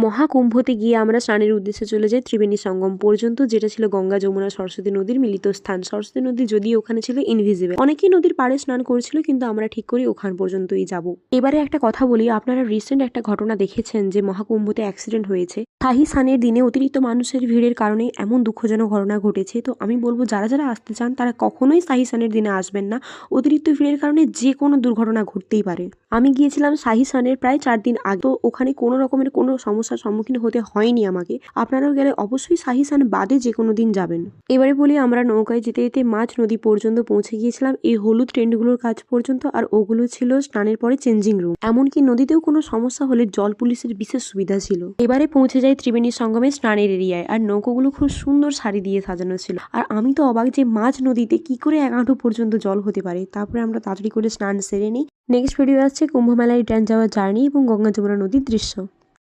মহাকুম্ভতে গিয়ে আমরা স্নানের উদ্দেশ্যে চলে যাই ত্রিবেণী সঙ্গম পর্যন্ত, যেটা ছিল গঙ্গা যমুনা সরস্বতী নদীর মিলিত স্থান। সরস্বতী নদী যদিও ওখানে ছিল ইনভিজিবল, অনেকেই নদীর পাড়ে স্নান করেছিল, কিন্তু আমরা ঠিক করি ওখান পর্যন্তই যাব। এবারে একটা কথা বলি, আপনারা রিসেন্ট একটা ঘটনা দেখেছেন যে মহাকুম্ভতে অ্যাক্সিডেন্ট হয়েছে। শাহী স্নানের দিনে অতিরিক্ত মানুষের ভিড়ের কারণে এমন দুঃখজনক ঘটনা ঘটেছে। তো আমি বলবো যারা যারা আসতে চান তারা কখনোই শাহী স্নানের দিনে আসবেন না, অতিরিক্ত ভিড়ের কারণে যে কোনো দুর্ঘটনা ঘটতেই পারে। আমি গিয়েছিলাম শাহী স্নানের প্রায় 4 দিন আগে, তো ওখানে কোনো রকমের কোনো সমস্যার সম্মুখীন হতে হয়নি আমাকে। আপনারাও গেলে অবশ্যই শাহী স্নান বাদে যে কোনো দিন যাবেন। এবারে বলি, আমরা নৌকায় যেতে যেতে মাঝ নদী পর্যন্ত পৌঁছে গিয়েছিলাম, এই হলুদ টেন্টগুলোর কাছ পর্যন্ত, আর ওগুলো ছিল স্নানের পরে চেঞ্জিং রুম। এমনকি নদীতেও কোনো সমস্যা হলে জল পুলিশের বিশেষ সুবিধা ছিল। এবারে পৌঁছে যাই ত্রিবেণী সঙ্গমে স্নানের এরিয়ায়, আর নৌকোগুলো খুব সুন্দর সারি দিয়ে সাজানো ছিল। আর আমি তো অবাক যে মাঝ নদীতে কি করে 1 হাঁটু পর্যন্ত জল হতে পারে। তারপরে আমরা তাড়াতাড়ি করে স্নান সেরে নিই। নেক্সট ভিডিও আসছে কুম্ভ মেলায় ট্রেন যাওয়ার জার্নি এবং গঙ্গা যমুনা নদীর দৃশ্য।